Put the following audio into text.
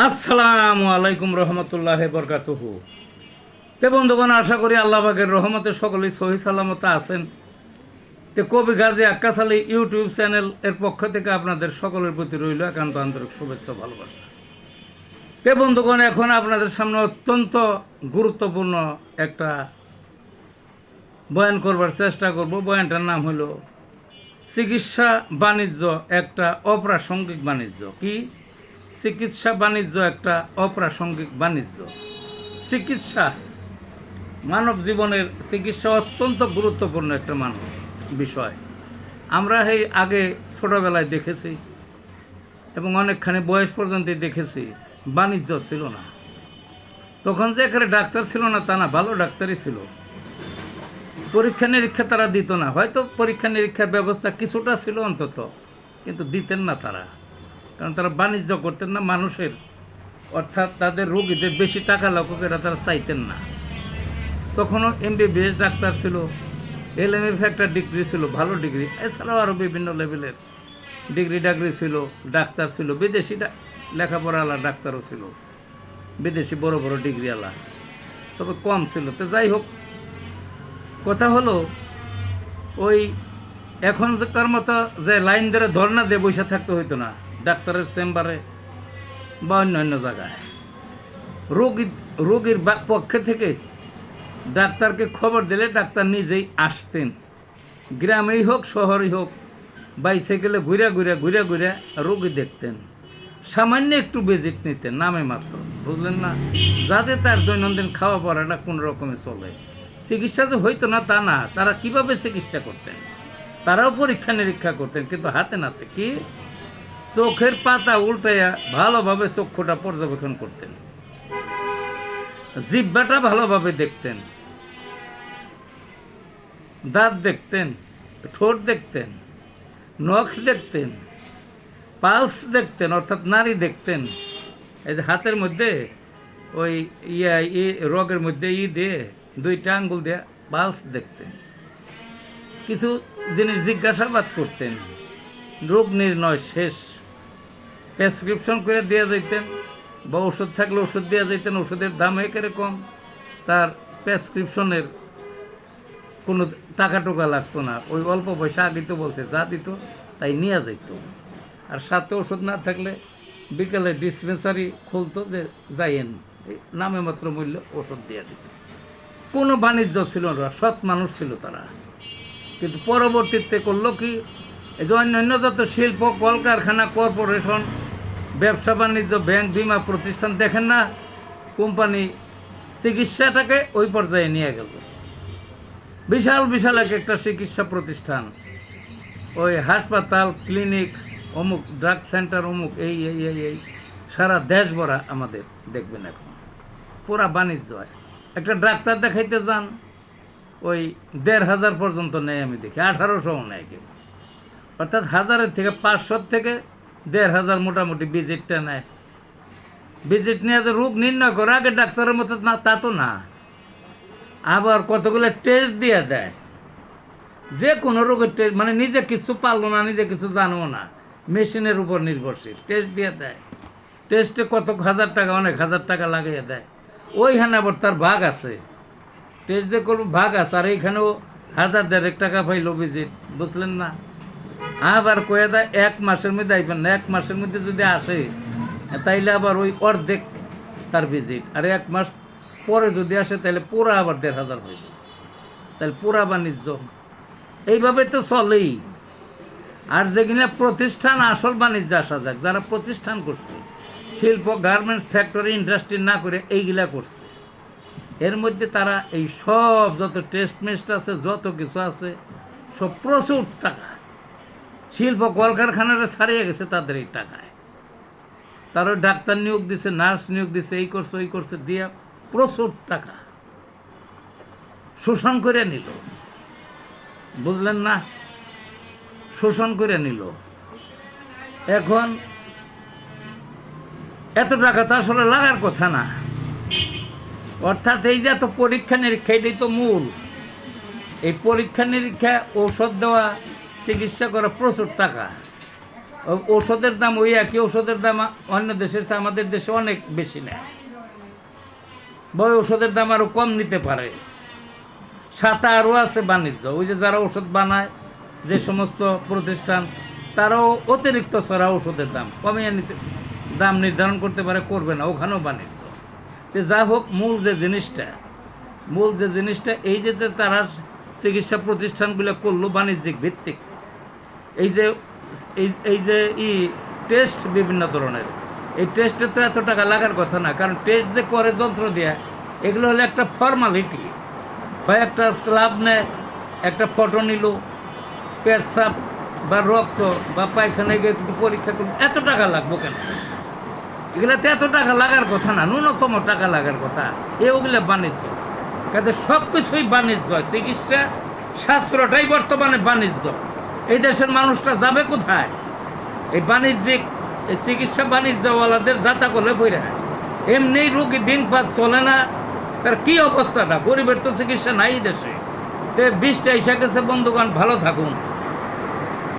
আসসালামু আলাইকুম রহমতুল্লাহ বরকাতুহু। তে বন্ধুগণ, আশা করি আল্লাহ পাকের রহমতে সকলেই সহি সালামতে আছেন। তে কবি গাজী আক্কাস আলী ইউটিউব চ্যানেল এর পক্ষ থেকে আপনাদের সকলের প্রতি রইল একান্ত আন্তরিক শুভেচ্ছা ভালোবাসা। তে বন্ধুগণ, এখন আপনাদের সামনে অত্যন্ত গুরুত্বপূর্ণ একটা বয়ান করবার চেষ্টা করব। বয়ানটার নাম হলো চিকিৎসা বাণিজ্য একটা অপ্রাসঙ্গিক বাণিজ্য। কি? চিকিৎসা বাণিজ্য একটা অপ্রাসঙ্গিক বাণিজ্য। চিকিৎসা, মানব জীবনের চিকিৎসা অত্যন্ত গুরুত্বপূর্ণ একটা বিষয়। আমরা এই আগে ছোটোবেলায় দেখেছি এবং অনেকখানি বয়স পর্যন্ত দেখেছি বাণিজ্য ছিল না। তখন যে এখানে ডাক্তার ছিল না তা না, ভালো ডাক্তারই ছিল। পরীক্ষা নিরীক্ষা তারা দিত না, হয়তো পরীক্ষা নিরীক্ষার ব্যবস্থা কিছুটা ছিল অন্তত, কিন্তু দিতেন না তারা, কারণ তারা বাণিজ্য করতেন না মানুষের, অর্থাৎ তাদের রোগীদের বেশি টাকা লাগুকেরা তারা চাইতেন না। তখনও MBBS ডাক্তার ছিল, LMF একটা ডিগ্রি ছিল, ভালো ডিগ্রি, এছাড়াও আরও বিভিন্ন লেভেলের ডিগ্রি ছিল, ডাক্তার ছিল, বিদেশি লেখাপড়াওয়ালা ডাক্তারও ছিল, বিদেশি বড় বড় ডিগ্রিওয়ালা, তবে কম ছিল। তো যাই হোক, কথা হলো ওই এখনকার মতো যে লাইন ধরে ধর্না দিয়ে বসে থাকতে হইতো না ডাক্তারের চেম্বারে বা অন্য জায়গায়। রোগীর পক্ষে থেকে ডাক্তারকে খবর দিলে ডাক্তার নিজেই আসতেন, গ্রামেই হোক শহরেই হোক, বাইসাইকেলে ঘুরে রোগী দেখতেন, সামান্য একটু ভিজিট নিতেন নামে মাত্র, বুঝলেন না, যাতে তার দৈনন্দিন খাওয়া পড়াটা কোনো রকমে চলে। চিকিৎসা যে হইতো না তা না, তারা কিভাবে চিকিৎসা করতেন, তারাও পরীক্ষা নিরীক্ষা করতেন, কিন্তু হাতে নাতে কি চোখের পাতা উল্টাইয়া ভালোভাবে চক্ষুটা পর্যবেক্ষণ করতেন, জিহ্বাটা ভালোভাবে দেখতেন, দাঁত দেখতেন, ঠোঁট দেখতেন, নখ দেখতেন, পালস দেখতেন, অর্থাৎ নাড়ি দেখতেন। এই যে হাতের মধ্যে ওই রগের মধ্যে দিয়ে 2টা আঙ্গুল দিয়ে পালস দেখতেন, কিছু জিনিস জিজ্ঞাসাবাদ করতেন, রোগ নির্ণয় শেষ, প্রেসক্রিপশন করে দিয়ে যেতেন, বা ওষুধ থাকলে ওষুধ দিয়ে যেতেন, ওষুধের দাম কীরকম, তার প্রেসক্রিপশনের কোনো টাকা টোকা লাগতো না, ওই অল্প পয়সা আগে তো বলছে যা দিত তাই নিয়ে যেত, আর সাথে ওষুধ না থাকলে বিকেলে ডিসপেন্সারি খুলতো যে যাইয়েন, নামে মাত্র মূল্য ওষুধ দিয়ে দিত। কোনো বাণিজ্য ছিল না, সৎ মানুষ ছিল তারা। কিন্তু পরবর্তীতে করলো কি, এই যে অন্যান্য যত শিল্প, কলকারখানা, কর্পোরেশন, ব্যবসা বাণিজ্য, ব্যাংক, বিমা প্রতিষ্ঠান, দেখেন না, কোম্পানি চিকিৎসাটাকে ওই পর্যায়ে নিয়ে গেল। বিশাল বিশাল একটা চিকিৎসা প্রতিষ্ঠান, ওই হাসপাতাল, ক্লিনিক, অমুক ড্রাগ সেন্টার, অমুক এই এই এই এই সারা দেশ ভরা আমাদের দেখবেন এখন পুরা বাণিজ্য হয়। একটা ডাক্তার দেখাইতে যান, ওই 1500 পর্যন্ত নেয়, আমি দেখি 1800 নেয় কেউ, অর্থাৎ 1000 থেকে 500 থেকে 1500 মোটামুটি ভিজিটটা নেয়। ভিজিট নিয়ে যে রোগ নির্ণয় করে আগে ডাক্তারের মতো না, তা তো না, আবার কতগুলো টেস্ট দিয়ে দেয়, যে কোনো রোগের টেস্ট, মানে নিজে কিছু পারলো না, নিজে কিছু জানবো না, মেশিনের উপর নির্ভরশীল, টেস্ট দিয়ে দেয়। টেস্টে কত হাজার টাকা, অনেক হাজার টাকা লাগিয়ে দেয়। ওইখানে আবার তার ভাগ আছে, টেস্ট দিয়ে করবো ভাগ আছে, আর এইখানেও 1000-1500 টাকা পাইল ভিজিট, বুঝলেন না। আবার কয়ে দেয় 1 মাসের মধ্যে আইবেন না, 1 মাসের মধ্যে যদি আসে তাইলে আবার ওই অর্ধেক তার ভিজিট, আর 1 মাস পরে যদি আসে তাহলে পুরা আবার 1500 হইব, তাহলে পুরা বাণিজ্য এইভাবে তো চলেই। আর যেগুলো প্রতিষ্ঠান, আসল বাণিজ্য আসা যাক, যারা প্রতিষ্ঠান করছে, শিল্প, গার্মেন্টস, ফ্যাক্টরি, ইন্ডাস্ট্রি না করে এইগুলা করছে, এর মধ্যে তারা এই সব যত টেস্ট মেস্ট আছে, যত কিছু আছে, সব প্রচুর টাকা, শিল্প কলকারখানারা ছাড়িয়ে গেছে তাদের এই টাকায়। তারা ডাক্তার নিয়োগ দিছে, নার্স নিয়োগ দিছে, এই করছে ওই করছে, দিয়া প্রচুর টাকা শোষণ করে নিল, বুঝলেন না, শোষণ করে নিল। এখন এত টাকা তো আসলে লাগার কথা না, অর্থাৎ এই যে এত পরীক্ষা নিরীক্ষা, এটাই তো মূল। এই পরীক্ষা নিরীক্ষা, ঔষধ দেওয়া, চিকিৎসা করা প্রচুর টাকা। ঔষধের দাম ওই একই ওষুধের দাম অন্য দেশের চেয়ে আমাদের দেশে অনেক বেশি নেয়, বা ওই ওষুধের দাম আরও কম নিতে পারে। সাথে আরও আছে বাণিজ্য, ওই যে যারা ওষুধ বানায় যে সমস্ত প্রতিষ্ঠান, তারাও অতিরিক্ত ছড়া ওষুধের দাম কমিয়ে নিতে, দাম নির্ধারণ করতে পারে, করবে না, ওখানেও বাণিজ্য। তো যা হোক, মূল যে জিনিসটা এই যে তারা চিকিৎসা প্রতিষ্ঠানগুলো করলো বাণিজ্যিক ভিত্তিক, এই যে টেস্ট বিভিন্ন ধরনের, এই টেস্টে তো এত টাকা লাগার কথা না, কারণ টেস্ট যে করে যন্ত্র দেয়া, এগুলো হলো একটা ফর্মালিটি। হয় একটা স্ল্যাব নেয়, একটা ফটো নিল, পেটসাপ বা রক্ত বা পায়খানায় গিয়ে একটু পরীক্ষা করল, এত টাকা লাগবো কেন? এগুলোতে এত টাকা লাগার কথা না, ন্যূনতম টাকা লাগার কথা। ওগুলো বাণিজ্য, কাজে সব কিছুই বাণিজ্য। চিকিৎসা শাস্ত্রটাই বর্তমানে বাণিজ্য। এই দেশের মানুষটা যাবে কোথায়? এই বাণিজ্যিক, এই চিকিৎসা বাণিজ্যওয়ালাদের যাতা করলে বইরা, এমনি রোগী দিনপাত চলে না, তার কী অবস্থাটা? গরিবের তো চিকিৎসা নাই দেশে। 20টা এসে গেছে, বন্ধুগণ ভালো থাকুন।